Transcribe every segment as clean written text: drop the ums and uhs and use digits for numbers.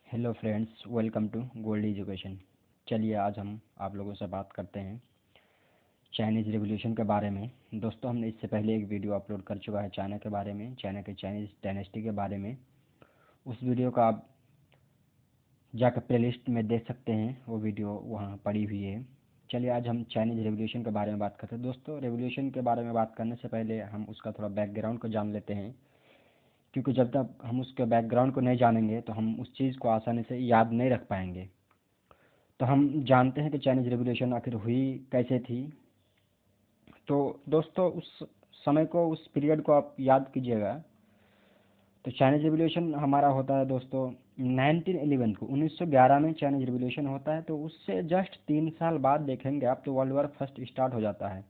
Hello friends, welcome to Gold Education. चलिए आज हम आप लोगों से बात करते हैं चाइनीज़ रिवॉल्यूशन के बारे में। दोस्तों, हमने इससे पहले एक वीडियो अपलोड कर चुका है चाइना के बारे में, चाइना के चाइनीज़ डायनेस्टी के बारे में। उस वीडियो का आप जाकर प्लेलिस्ट में देख सकते हैं, वो वीडियो वहाँ पड़ी हुई है। चलिए आज हम चाइनीज़ रिवॉल्यूशन के बारे में बात करते हैं। दोस्तों, रिवॉल्यूशन के बारे में बात करने से पहले हम उसका थोड़ा बैकग्राउंड को जान लेते हैं, क्योंकि जब तक हम उसके बैकग्राउंड को नहीं जानेंगे तो हम उस चीज़ को आसानी से याद नहीं रख पाएंगे। तो हम जानते हैं कि चाइनीज़ रिवॉल्यूशन आखिर हुई कैसे थी। तो दोस्तों, उस समय को, उस पीरियड को आप याद कीजिएगा। तो चाइनीज़ रिवॉल्यूशन हमारा होता है दोस्तों 1911 को, 1911 में चाइनीज़ रिवॉल्यूशन होता है। तो उससे जस्ट 3 साल बाद देखेंगे आप तो वर्ल्ड वॉर फर्स्ट स्टार्ट हो जाता है।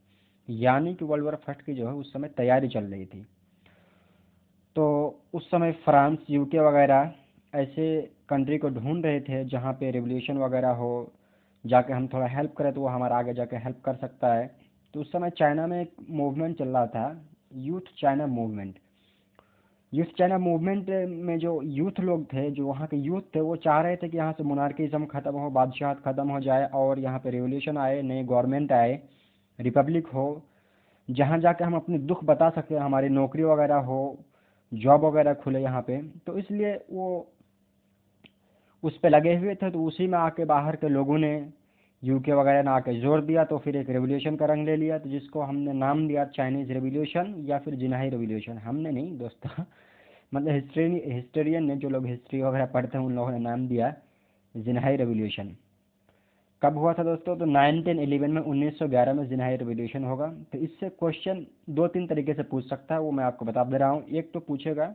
यानी कि वर्ल्ड वॉर फर्स्ट की जो है उस समय तैयारी चल रही थी। तो उस समय फ्रांस, यूके वगैरह ऐसे कंट्री को ढूंढ रहे थे जहाँ पे रिवॉल्यूशन वगैरह हो, जाके हम थोड़ा हेल्प करें तो वो हमारा आगे जाके हेल्प कर सकता है। तो उस समय चाइना में एक मूवमेंट चल रहा था, youth China movement. Youth China movement में जो यूथ लोग थे, जो वहाँ के यूथ थे, वो चाह रहे थे कि यहाँ से मोनार्किज्म ख़त्म हो, बादशाहत ख़त्म हो जाए और यहाँ पे रिवॉल्यूशन आए, नई गवर्नमेंट आए, रिपब्लिक हो, जहाँ जाके हम अपनी दुख बता सकें, हमारी नौकरी वगैरह हो, जॉब वगैरह खुले यहाँ पे। तो इसलिए वो उस पे लगे हुए थे। तो उसी में आके बाहर के लोगों ने, यूके वगैरह ने आके जोर दिया, तो फिर एक रेवोल्यूशन का रंग ले लिया, तो जिसको हमने नाम दिया चाइनीज़ रेवोल्यूशन या फिर जिन्हाई रेवोल्यूशन। हमने नहीं दोस्तों मतलब हिस्टोरियन ने, जो लोग हिस्ट्री वगैरह पढ़ते हैं, उन लोगों ने नाम दिया जिन्हाई रेवोल्यूशन। कब हुआ था दोस्तों? तो 1911 में, 1911 में जिन्हाई रेवोल्यूशन होगा। तो इससे क्वेश्चन दो तीन तरीके से पूछ सकता है, वो मैं आपको बता दे रहा हूँ। एक तो पूछेगा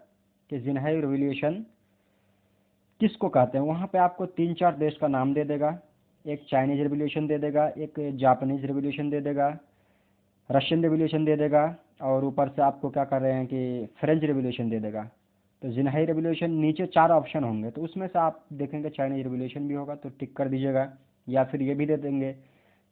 कि जिन्हाई रेवोल्यूशन किसको कहते हैं, वहाँ पे आपको 3-4 देश का नाम दे देगा। एक चाइनीज़ रेवोल्यूशन दे देगा, एक जापानीज़ रेवोल्यूशन दे देगा, रशियन रेवोल्यूशन दे देगा, और ऊपर से आपको क्या कर रहे हैं कि फ्रेंच रेवोल्यूशन दे देगा। तो जिन्हाई रेवोल्यूशन नीचे 4 ऑप्शन होंगे, तो उसमें से आप देखेंगे चाइनीज़ रेवोल्यूशन भी होगा तो टिक कर दीजिएगा। या फिर ये भी दे देंगे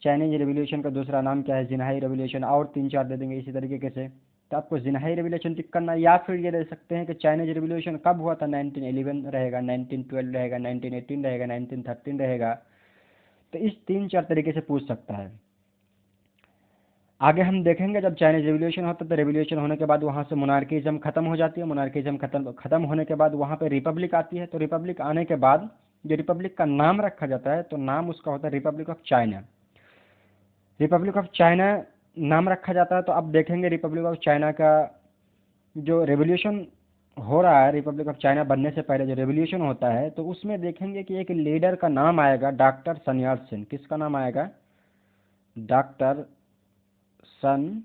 चाइनीज़ रेवोल्यूशन का दूसरा नाम क्या है, जिन्हाई रेवोल्यूशन, और 3-4 दे देंगे इसी तरीके से। तो आपको जिन्हाई रेवोल्यूशन टिक करना, या फिर ये दे सकते हैं कि चाइनीज़ रेवोल्यूशन कब हुआ था, 1911 रहेगा, 1912 रहेगा, 1918 रहेगा, 1913 रहेगा। तो इस 3-4 तरीके से पूछ सकता है। आगे हम देखेंगे जब चाइनीज रिवॉल्यूशन होता है, तो रिवॉल्यूशन होने के बाद वहाँ से मोनार्किज्म खत्म हो जाती है। मोनार्किज्म खत्म होने के बाद वहाँ पे रिपब्लिक आती है। तो रिपब्लिक आने के बाद जो रिपब्लिक का नाम रखा जाता है, तो नाम उसका होता है Republic of China. Republic of China नाम रखा जाता है। तो अब देखेंगे रिपब्लिक ऑफ चाइना का जो रेवोल्यूशन हो रहा है, रिपब्लिक ऑफ चाइना बनने से पहले जो रेवोल्यूशन होता है, तो उसमें देखेंगे कि एक लीडर का नाम आएगा, डॉक्टर सन याट सेन। किसका नाम आएगा? डॉक्टर सन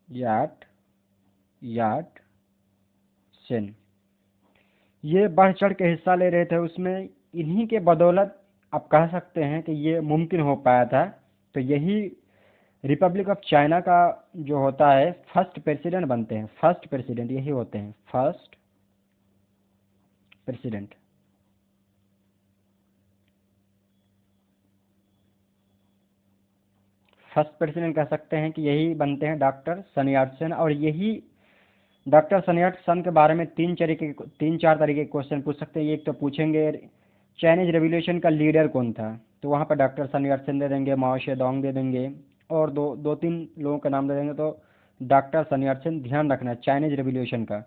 याट याट सेन। ये बढ़ चढ़ के हिस्सा ले रहे थे उसमें। इन्हीं के बदौलत आप कह सकते हैं कि ये मुमकिन हो पाया था। तो यही रिपब्लिक ऑफ चाइना का जो होता है फर्स्ट प्रेसिडेंट बनते हैं। फर्स्ट प्रेसिडेंट यही होते हैं, फर्स्ट प्रेसिडेंट। फर्स्ट प्रेसिडेंट कह सकते हैं कि यही बनते हैं डॉक्टर सन याट सेन। और यही डॉक्टर सन याट सेन के बारे में 3-4 तरीके के क्वेश्चन पूछ सकते हैं। एक तो पूछेंगे चाइनीज रेवोल्यूशन का लीडर कौन था, तो वहाँ पर डॉक्टर सन याट सेन दे देंगे, माओ शेडोंग दे देंगे, और दो तीन लोगों का नाम दे देंगे। तो डॉक्टर सन याट सेन ध्यान रखना चाइनीज रेवोल्यूशन का।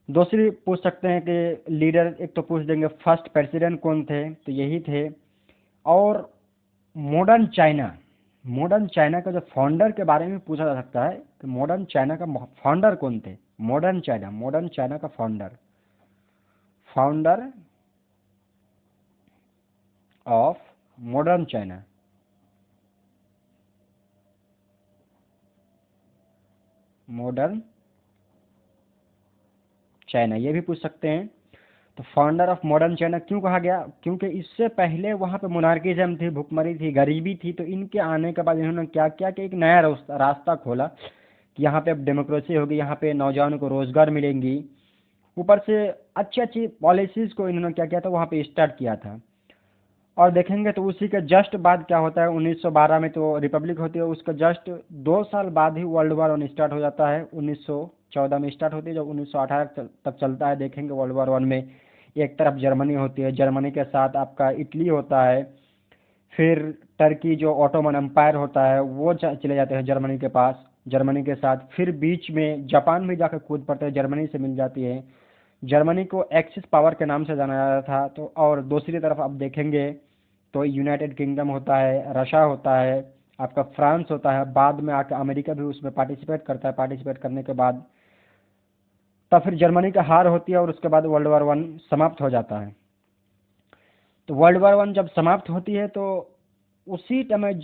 दूसरी पूछ सकते हैं कि लीडर, एक तो पूछ देंगे फर्स्ट प्रेसिडेंट कौन थे, तो यही थे। और मॉडर्न चाइना, मॉडर्न चाइना का जो फाउंडर के बारे में पूछा जा सकता है कि मॉडर्न चाइना का फाउंडर कौन थे। मॉडर्न चाइना, मॉडर्न चाइना का founder, founder of modern China, modern China, ये भी पूछ सकते हैं। तो फाउंडर ऑफ मॉडर्न चाइना क्यों कहा गया? क्योंकि इससे पहले वहाँ पे मोनार्किज्म थी, भुखमरी थी, गरीबी थी। तो इनके आने के बाद इन्होंने क्या किया कि एक नया रास्ता खोला कि यहाँ पे अब डेमोक्रेसी होगी, यहाँ पे नौजवानों को रोजगार मिलेंगी। ऊपर से अच्छी अच्छी पॉलिसीज को इन्होंने क्या किया था, वहाँ पे स्टार्ट किया था। और देखेंगे तो उसी के जस्ट बाद क्या होता है, 1912 में तो रिपब्लिक होती है। उसके जस्ट 2 साल बाद ही वर्ल्ड वॉर 1 स्टार्ट हो जाता है, 14 में स्टार्ट होती है, जो 1918 तक चलता है। देखेंगे वर्ल्ड वॉर 1 में एक तरफ जर्मनी होती है, जर्मनी के साथ आपका इटली होता है, फिर टर्की जो ऑटोमन एम्पायर होता है वो चले जाते हैं जर्मनी के पास, जर्मनी के साथ। फिर बीच में जापान भी जाकर कूद पड़ते हैं, जर्मनी से मिल जाती है। जर्मनी को एक्सिस पावर के नाम से जाना जाता था। तो और दूसरी तरफ आप देखेंगे तो यूनाइटेड किंगडम होता है, रशिया होता है, आपका फ्रांस होता है, बाद में आकर अमेरिका भी उसमें पार्टिसिपेट करता है। पार्टिसिपेट करने के बाद तब फिर जर्मनी का हार होती है और उसके बाद वर्ल्ड वॉर 1 समाप्त हो जाता है। तो वर्ल्ड वॉर 1 जब समाप्त होती है तो उसी समय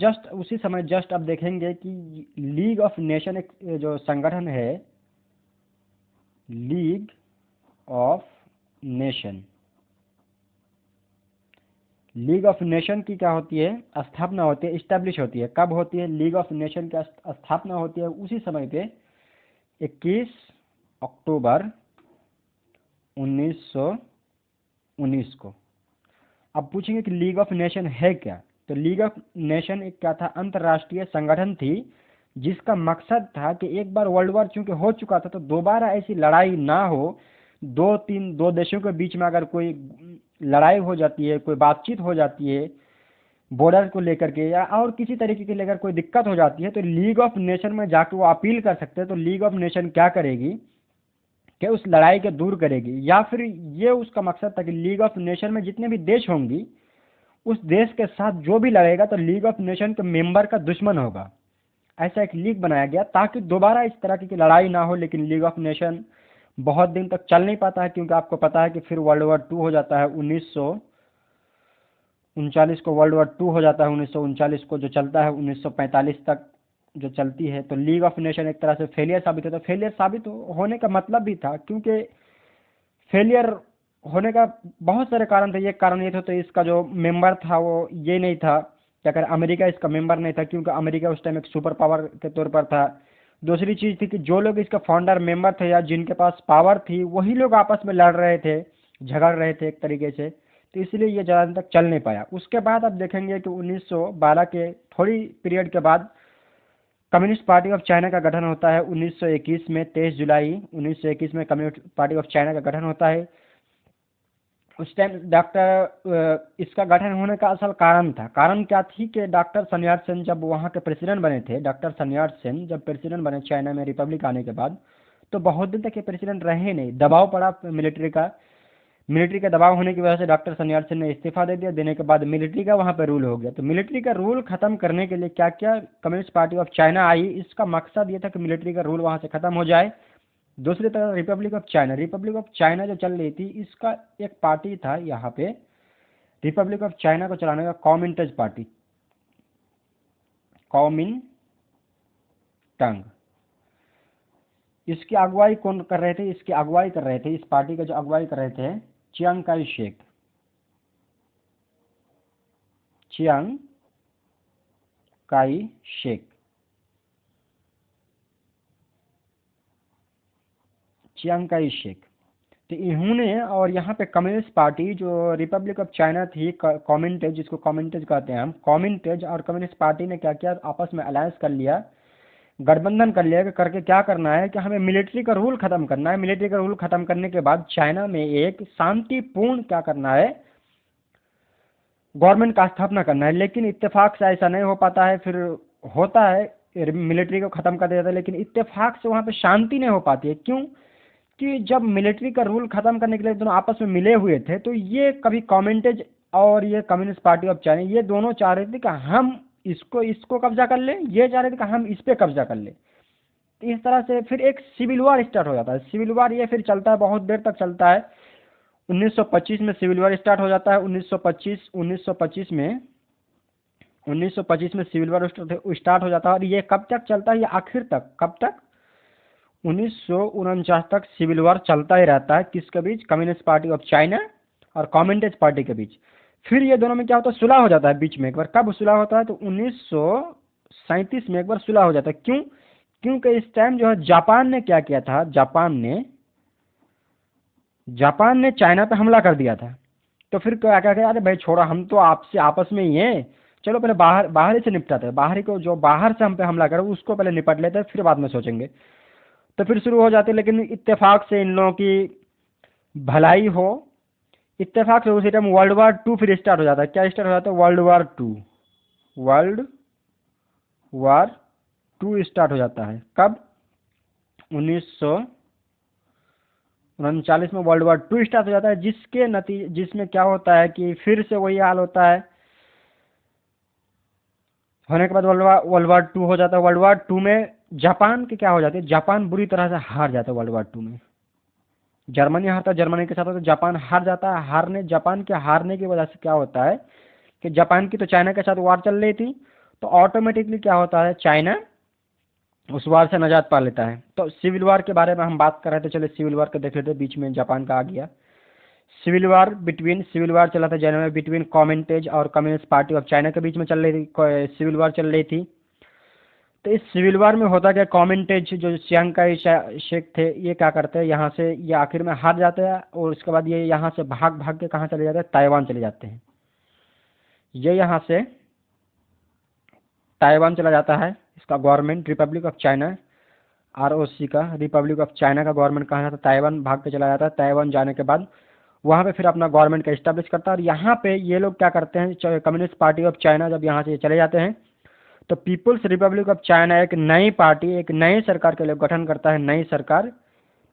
जस्ट अब देखेंगे कि लीग ऑफ नेशन एक जो संगठन है, league of nation, league of nation की क्या होती है, स्थापना होती है, इस्टेब्लिश होती है। कब होती है लीग ऑफ नेशन की स्थापना होती है? उसी समय पे 21 अक्टूबर 1919 को। अब पूछेंगे कि लीग ऑफ नेशन है क्या? तो लीग ऑफ नेशन एक क्या था, अंतर्राष्ट्रीय संगठन थी जिसका मकसद था कि एक बार वर्ल्ड वॉर चूंकि हो चुका था तो दोबारा ऐसी लड़ाई ना हो। दो देशों के बीच में अगर कोई लड़ाई हो जाती है, कोई बातचीत हो जाती है बॉर्डर को लेकर के या और किसी तरीके के लेकर कोई दिक्कत हो जाती है, तो लीग ऑफ नेशन में जाकर वो अपील कर सकते हैं। तो लीग ऑफ नेशन क्या करेगी कि उस लड़ाई को दूर करेगी, या फिर ये उसका मकसद था कि लीग ऑफ नेशन में जितने भी देश होंगी उस देश के साथ जो भी लड़ेगा तो लीग ऑफ नेशन के मेंबर का दुश्मन होगा। ऐसा एक लीग बनाया गया ताकि दोबारा इस तरह की लड़ाई ना हो। लेकिन लीग ऑफ नेशन बहुत दिन तक चल नहीं पाता है, क्योंकि आपको पता है कि फिर वर्ल्ड वॉर 2 हो जाता है 1939 को। वर्ल्ड वॉर 2 हो जाता है 1939 को, जो चलता है 1945 तक जो चलती है। तो लीग ऑफ नेशन एक तरह से फेलियर साबित होता है। फेलियर साबित होने का मतलब भी था, क्योंकि फेलियर होने का बहुत सारे कारण थे। एक कारण ये था तो इसका जो मेंबर था वो ये नहीं था कि अगर अमेरिका इसका मेंबर नहीं था, क्योंकि अमेरिका उस टाइम एक सुपर पावर के तौर पर था। दूसरी चीज़ थी कि जो लोग इसका फाउंडर मेंबर थे या जिनके पास पावर थी वही लोग आपस में लड़ रहे थे, झगड़ रहे थे एक तरीके से। तो इसलिए ये ज़्यादा दिन तक चल नहीं पाया। उसके बाद आप देखेंगे कि 1912 के थोड़ी पीरियड के बाद कम्युनिस्ट पार्टी ऑफ चाइना का गठन होता है 1921 में। 23 जुलाई 1921 में कम्युनिस्ट पार्टी ऑफ चाइना का गठन होता है। उस टाइम इसका गठन होने का असल कारण क्या थी कि डॉक्टर sun yat-sen जब वहाँ के प्रेसिडेंट बने थे, डॉक्टर sun yat-sen जब प्रेसिडेंट बने चाइना में रिपब्लिक आने के बाद, तो बहुत दिन तक ये प्रेसिडेंट रहे नहीं। दबाव पड़ा मिलिट्री का दबाव होने की वजह से डॉक्टर sun yat-sen ने इस्तीफा दे दिया। देने के बाद मिलिट्री का वहाँ पर रूल हो गया। तो मिलिट्री का रूल खत्म करने के लिए क्या क्या कम्युनिस्ट पार्टी ऑफ चाइना आई। इसका मकसद ये था कि मिलिट्री का रूल वहाँ से खत्म हो जाए। दूसरी तरफ रिपब्लिक ऑफ चाइना जो चल रही थी, इसका एक पार्टी था यहाँ पे रिपब्लिक ऑफ चाइना को चलाने का, कॉमिंटेज पार्टी, कॉमिंटंग। इसकी अगुवाई कौन कर रहे थे? इस पार्टी का जो अगुवाई कर रहे थे चियांग काई शेक। तो इन्होंने, और यहाँ पे कम्युनिस्ट पार्टी जो रिपब्लिक ऑफ चाइना थी, कॉमिंटेज, जिसको कॉमिंटेज कहते हैं हम, कॉमिंटेज और कम्युनिस्ट पार्टी ने क्या किया, आपस में अलायंस कर लिया, गठबंधन कर लिया कि करके क्या करना है कि हमें मिलिट्री का रूल खत्म करना है। मिलिट्री का रूल खत्म करने के बाद चाइना में एक शांतिपूर्ण क्या करना है, गवर्नमेंट का स्थापना करना है। लेकिन इत्तेफाक से ऐसा नहीं हो पाता है। फिर होता है मिलिट्री को खत्म कर देता है, लेकिन इत्तेफाक से वहाँ पे शांति नहीं हो पाती है। क्यों? कि जब मिलिट्री का रूल खत्म करने के लिए दोनों आपस में मिले हुए थे, तो ये कभी कॉमिंटेज और ये कम्युनिस्ट पार्टी ऑफ चाइना, ये दोनों चाह रहे थे कि हम इसको कब्जा कर लें, ये चाह रहे थे कि हम इस पे कब्जा कर लें। तो इस तरह से फिर एक सिविल वॉर स्टार्ट हो जाता है। सिविल वॉर ये फिर चलता है, बहुत देर तक चलता है। 1925 में सिविल वॉर स्टार्ट हो जाता है। 1925 में सिविल वॉर स्टार्ट हो जाता है। और ये कब तक चलता है? ये आखिर तक, कब तक? 1949 तक सिविल वॉर चलता ही रहता है। किसके बीच? कम्युनिस्ट पार्टी ऑफ चाइना और कॉमिंटेज पार्टी के बीच। फिर ये दोनों में क्या होता है, सुलह हो जाता है बीच में एक बार। कब सुलह होता है? तो 1937 में एक बार सुलह हो जाता है। क्यों? क्योंकि इस टाइम जो है जापान ने क्या किया था, जापान ने चाइना पे हमला कर दिया था। तो फिर क्या क्या अरे भाई छोड़ो, हम तो आपसे आपस में ही हैं, चलो पहले बाहर ही से निपटाते हैं। बाहरी को जो बाहर से हम पे हमला करे उसको पहले निपट लेते हैं, फिर बाद में सोचेंगे। तो फिर शुरू हो जाती है, लेकिन इत्तेफाक से इन लोगों की भलाई हो, इत्तेफाक से उसी टाइम वर्ल्ड वार 2 फिर स्टार्ट हो जाता है। क्या स्टार्ट हो जाता है? World war 2। World war 2 start हो जाता है। कब? 1939 में वर्ल्ड वार 2 स्टार्ट हो जाता है, जिसमें क्या होता है कि फिर से वही हाल होता है। होने के बाद वर्ल्ड वार 2 हो जाता है। वर्ल्ड वार 2 में जापान की क्या हो जाती है? जापान बुरी तरह से हार जाता है वर्ल्ड वार 2 में। जर्मनी हारता है, जर्मनी के साथ तो जापान हार जाता है। जापान के हारने की वजह से क्या होता है कि जापान की तो चाइना के साथ वार चल रही थी, तो ऑटोमेटिकली क्या होता है, चाइना उस वार से नजात पा लेता है। तो सिविल वार के बारे में हम बात कर रहे थे, चलिए सिविल वार को देख लेते हैं। बीच में जापान का आ गया। सिविल वार चला था जनवरी में बिटवीन कॉमिंटेज और कम्युनिस्ट पार्टी ऑफ चाइना के बीच में चल रही थी, सिविल वार चल रही थी। तो इस सिविल वार में होता क्या, कॉमिंटेज जो चियांग शेख थे, ये क्या करते हैं, यहाँ से ये आखिर में हार जाते हैं और उसके बाद ये यहाँ से भाग भाग के कहाँ चले जाते हैं? ताइवान चले जाते हैं। ये यहाँ से ताइवान चला जाता है। इसका government Republic of China, ROC का, रिपब्लिक ऑफ चाइना का गवर्नमेंट कहाँ जाता है? ताइवान भाग के चला जाता है। ताइवान जाने के बाद वहाँ पे फिर अपना गवर्नमेंट का इस्टेब्लिश करता है। और यहाँ पे ये लोग क्या करते हैं, कम्युनिस्ट पार्टी ऑफ चाइना जब यहाँ से चले जाते हैं, तो पीपुल्स रिपब्लिक ऑफ चाइना एक नई पार्टी, एक नई सरकार के लिए गठन करता है। नई सरकार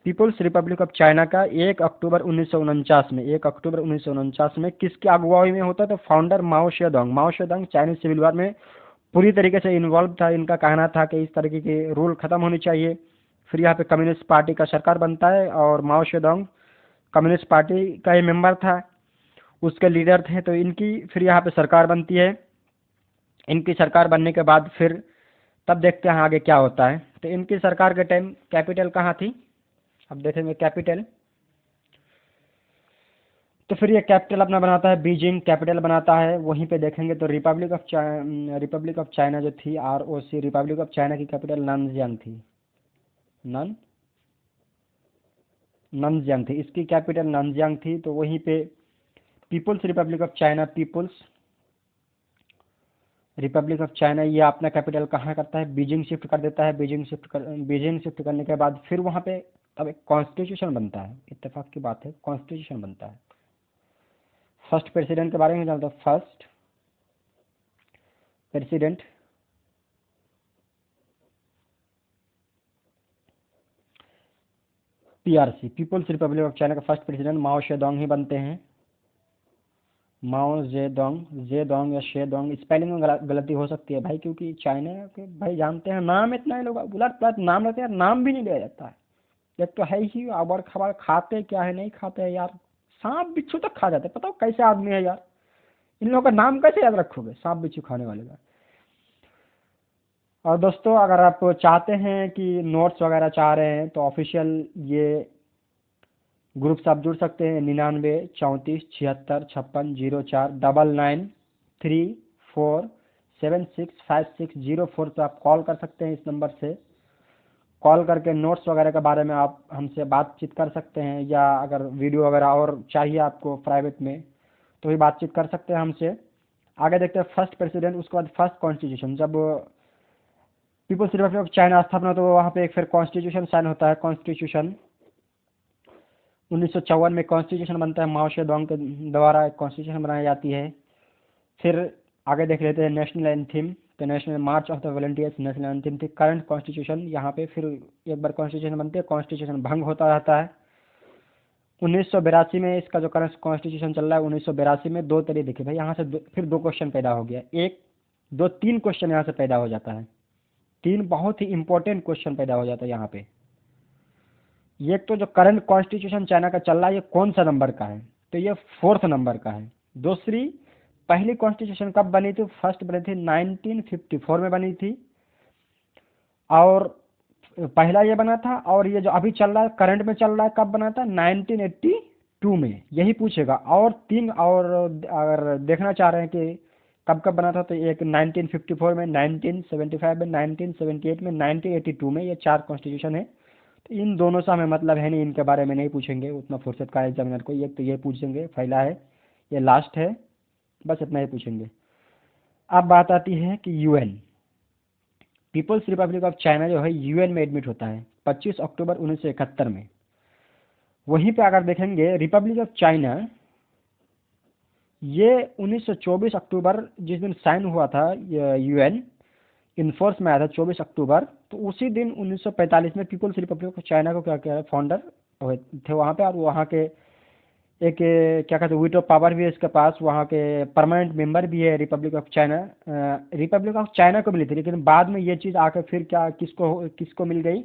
पीपुल्स रिपब्लिक ऑफ चाइना का 1 अक्टूबर 1949 में, 1 अक्टूबर 1949 में किसकी अगुवाई में होता है? तो फाउंडर माओ शेडोंग। माओ शेडोंग चाइनीज सिविल वार में पूरी तरीके से इन्वॉल्व था। इनका कहना था कि इस तरीके के रूल खत्म होनी चाहिए। फिर यहाँ पे कम्युनिस्ट पार्टी का सरकार बनता है और माओ शेडोंग कम्युनिस्ट पार्टी का ही मेंबर था, उसके लीडर थे। तो इनकी फिर यहाँ पे सरकार बनती है। इनकी सरकार बनने के बाद फिर तब देखते हैं आगे क्या होता है। तो इनकी सरकार के टाइम कैपिटल कहाँ थी? अब देखेंगे कैपिटल। तो फिर ये कैपिटल अपना बनाता है, बीजिंग कैपिटल बनाता है। वहीं पे देखेंगे तो रिपब्लिक ऑफ चाइना जो थी, ROC, रिपब्लिक ऑफ चाइना की कैपिटल ननजियांग थी। ननजियांग थी, इसकी कैपिटल ननजियांग थी। तो वहीं पे पीपुल्स रिपब्लिक ऑफ चाइना ये अपना कैपिटल कहाँ करता है? बीजिंग शिफ्ट कर देता है। बीजिंग शिफ्ट करने के बाद फिर वहाँ पे अब एक कॉन्स्टिट्यूशन बनता है। इत्तेफाक की बात है, कॉन्स्टिट्यूशन बनता है। फर्स्ट प्रेसिडेंट के बारे में जानते हो? First president PRC, People's Republic of China का फर्स्ट प्रेसिडेंट माओ शेडोंग ही बनते हैं। माओ जेडोंग या शेडोंग, स्पेलिंग में गलती हो सकती है भाई, क्योंकि चाइना के भाई जानते हैं नाम इतना ही लोग उलट पलट नाम रहते हैं, नाम भी नहीं लिया जाता है। एक तो है ही अबर खबर, खाते क्या है नहीं खाते हैं यार, सांप बिच्छू तक खा जाते हैं। पता हो कैसे आदमी है यार, इन लोगों का नाम कैसे याद रखोगे, सांप बिच्छू खाने वाले का। और दोस्तों अगर आप चाहते हैं कि नोट्स वगैरह चाह रहे हैं तो ऑफिशियल ये ग्रुप से आप जुड़ सकते हैं। 99 34 56 99 34 765604 पे आप कॉल कर सकते हैं। इस नंबर से कॉल करके नोट्स वगैरह के बारे में आप हमसे बातचीत कर सकते हैं, या अगर वीडियो वगैरह और चाहिए आपको प्राइवेट में तो भी बातचीत कर सकते हैं हमसे। आगे देखते हैं फर्स्ट प्रेसिडेंट, उसके बाद फर्स्ट कॉन्स्टिट्यूशन। जब पीपुल्स रिपब्लिक ऑफ चाइना स्थापना तो वहाँ पे एक फिर कॉन्स्टिट्यूशन साइन होता है। कॉन्स्टिट्यूशन 1954 में कॉन्स्टिट्यूशन बनता है, माओ शेडोंग के द्वारा एक कॉन्स्टिट्यूशन बनाई जाती है। फिर आगे देख लेते हैं नेशनल एंथम। तो national March of the volunteers national anthem थी। करंट कॉन्स्टिट्यूशन, यहाँ पे फिर एक बार कॉन्स्टिट्यूशन बनती है, कॉन्स्टिट्यूशन भंग होता रहता है। 1982 में इसका जो करंट कॉन्स्टिट्यूशन चल रहा है, 1982 में 2 तरीके देखे भाई, यहाँ से फिर 2 क्वेश्चन पैदा हो गया। 3 क्वेश्चन यहाँ से पैदा हो जाता है। 3 बहुत ही इंपॉर्टेंट क्वेश्चन पैदा हो जाता है यहाँ पे। ये तो जो करंट कॉन्स्टिट्यूशन चाइना का चल रहा है, ये कौन सा नंबर का है? तो ये 4th नंबर का है। दूसरी, पहली कॉन्स्टिट्यूशन कब बनी थी? फर्स्ट बनी थी 1954 में बनी थी, और पहला ये बना था। और ये जो अभी चल रहा है, करंट में चल रहा है, कब बना था? 1982 में। यही पूछेगा। और 3 और अगर देखना चाह रहे हैं कि कब कब बना था, तो एक 1954 में, 1975 में, 1978 में, 1982 में, ये 4 कॉन्स्टिट्यूशन है। तो इन दोनों से हमें मतलब है नहीं, इनके बारे में नहीं पूछेंगे उतना फुर्सत का एग्जामिनर को। ये तो ये पूछेंगे, पहला है, ये लास्ट है, बस इतना ही पूछेंगे। अब बात आती है कि UN, People's Republic of China जो है UN में एडमिट होता है। 25 अक्टूबर 1971 में। वहीं पे अगर देखेंगे रिपब्लिक ऑफ चाइना, ये 1924 अक्टूबर जिस दिन साइन हुआ था, यूएन इनफोर्स में आया था 24 अक्टूबर, तो उसी दिन 1945 में पीपुल्स रिपब्लिक ऑफ चाइना को क्या क्या फाउंडर थे वहाँ पे। और वहाँ के एक क्या कहते हैं वीटो पावर भी है इसके पास, वहाँ के परमानेंट मेंबर भी है Republic of China. Republic of China को मिली थी, लेकिन बाद में ये चीज़ आकर फिर क्या किसको मिल गई,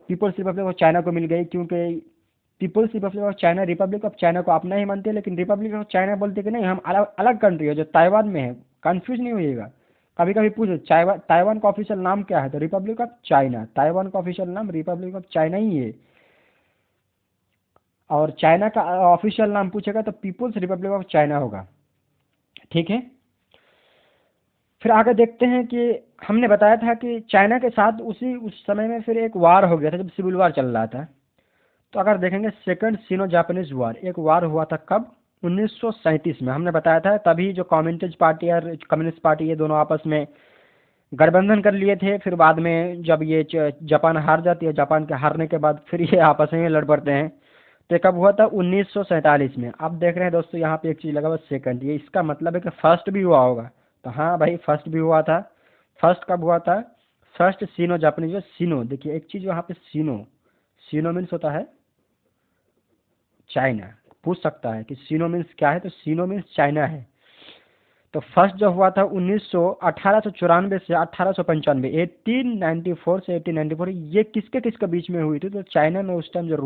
पीपुल्स रिपब्लिक ऑफ चाइना को मिल गई। क्योंकि People's Republic of China Republic of China को अपना ही मानते हैं, लेकिन रिपब्लिक ऑफ चाइना बोलते कि नहीं हम अलग अलग कंट्री है जो ताइवान में है। कंफ्यूज नहीं होइएगा, कभी कभी पूछो ताइवान का ऑफिशियल नाम क्या है, तो रिपब्लिक ऑफ चाइना। ताइवान का ऑफिशियल नाम रिपब्लिक ऑफ चाइना ही है, और चाइना का ऑफिशियल नाम पूछेगा तो पीपुल्स रिपब्लिक ऑफ चाइना होगा। ठीक है, फिर आगे देखते हैं कि हमने बताया था कि चाइना के साथ उस समय में फिर एक वार हो गया था, जब सिविल वार चल रहा था। तो अगर देखेंगे सेकंड सिनो जापानीज वार, एक वार हुआ था कब, 1937 में। हमने बताया था तभी जो कम्युनिस्ट पार्टी और कम्युनिस्ट पार्टी ये दोनों आपस में गठबंधन कर लिए थे। फिर बाद में जब ये जापान हार जाती है, जापान के हारने के बाद फिर ये आपस में लड़ पड़ते हैं। तो कब हुआ था, 1947 में। अब देख रहे हैं दोस्तों यहाँ पे एक चीज़ लगा हुआ सेकंड, ये इसका मतलब है कि फर्स्ट भी हुआ होगा। तो हाँ भाई, फर्स्ट भी हुआ था। फर्स्ट कब हुआ था, फर्स्ट सीनो जापानीज में। सीनो देखिए एक चीज़ वहाँ पे, सीनो, सीनो मीन्स होता है चाइना। पूछ सकता है कि सीनो मीन्स क्या है, तो सीनो मीन्स चाइना है। तो फर्स्ट जो हुआ था 1894 से 1895, 1894 से 1894, ये किसके किसके बीच में हुई थी, तो चाइना में उस टाइम जो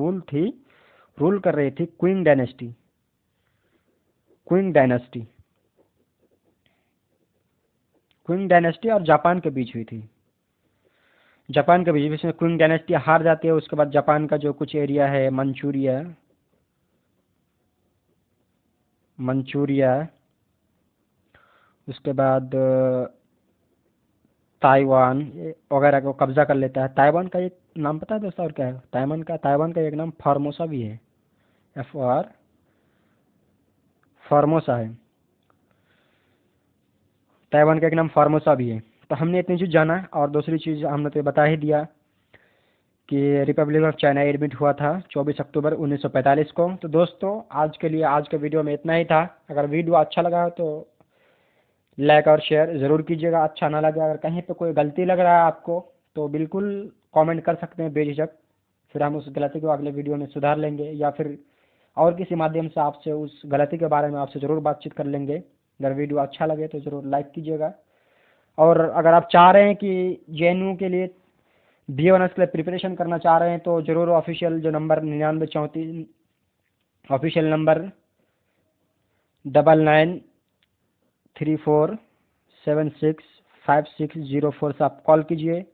रूल कर रही थी क्विंग डायनेस्टी। क्विंग डायनेस्टी और जापान के बीच हुई थी। जापान के बीच में क्विंग डायनेस्टी हार जाती है, उसके बाद जापान का जो कुछ एरिया है, मंचूरिया, उसके बाद ताइवान वगैरह को कब्जा कर लेता है। ताइवान का एक नाम पता है दोस्तों और क्या है, ताइवान का एक नाम फार्मोसा भी है, फार्मोसा है। ताइवान का एक नाम फार्मोसा भी है। तो हमने इतनी चीज़ जाना, और दूसरी चीज़ हमने तो बता ही दिया कि रिपब्लिक ऑफ चाइना एडमिट हुआ था 24 अक्टूबर 1945 को। तो दोस्तों आज के लिए, आज के वीडियो में इतना ही था। अगर वीडियो अच्छा लगा तो लाइक और शेयर ज़रूर कीजिएगा। अच्छा ना लगे, अगर कहीं पे कोई गलती लग रहा है आपको, तो बिल्कुल कमेंट कर सकते हैं बेझिझक। फिर हम उस गलती को अगले वीडियो में सुधार लेंगे, या फिर और किसी माध्यम से आपसे उस गलती के बारे में आपसे ज़रूर बातचीत कर लेंगे। अगर वीडियो अच्छा लगे तो ज़रूर लाइक कीजिएगा। और अगर आप चाह रहे हैं कि JNU के लिए B1 के लिए प्रिपरेशन करना चाह रहे हैं, तो ज़रूर ऑफिशियल जो नंबर 9934, ऑफिशियल नंबर 9934765604 से आप कॉल कीजिए,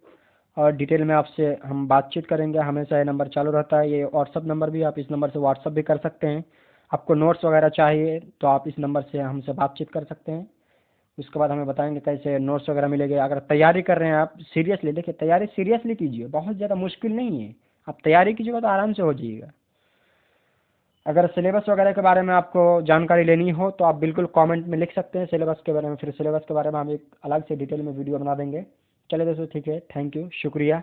और डिटेल में आपसे हम बातचीत करेंगे। हमेशा ये नंबर चालू रहता है। ये व्हाट्सअप नंबर भी, आप इस नंबर से व्हाट्सअप भी कर सकते हैं। आपको नोट्स वगैरह चाहिए तो आप इस नंबर से हमसे बातचीत कर सकते हैं। उसके बाद हमें बताएंगे कैसे नोट्स वगैरह मिलेंगे। अगर तैयारी कर रहे हैं आप सीरियसली, देखिए तैयारी सीरियसली कीजिए, बहुत ज़्यादा मुश्किल नहीं है। आप तैयारी कीजिएगा तो आराम से हो जाइएगा। अगर सिलेबस वगैरह के बारे में आपको जानकारी लेनी हो तो आप बिल्कुल कमेंट में लिख सकते हैं सिलेबस के बारे में। फिर सिलेबस के बारे में हम एक अलग से डिटेल में वीडियो बना देंगे। चलिए दोस्तों, ठीक है, थैंक यू, शुक्रिया।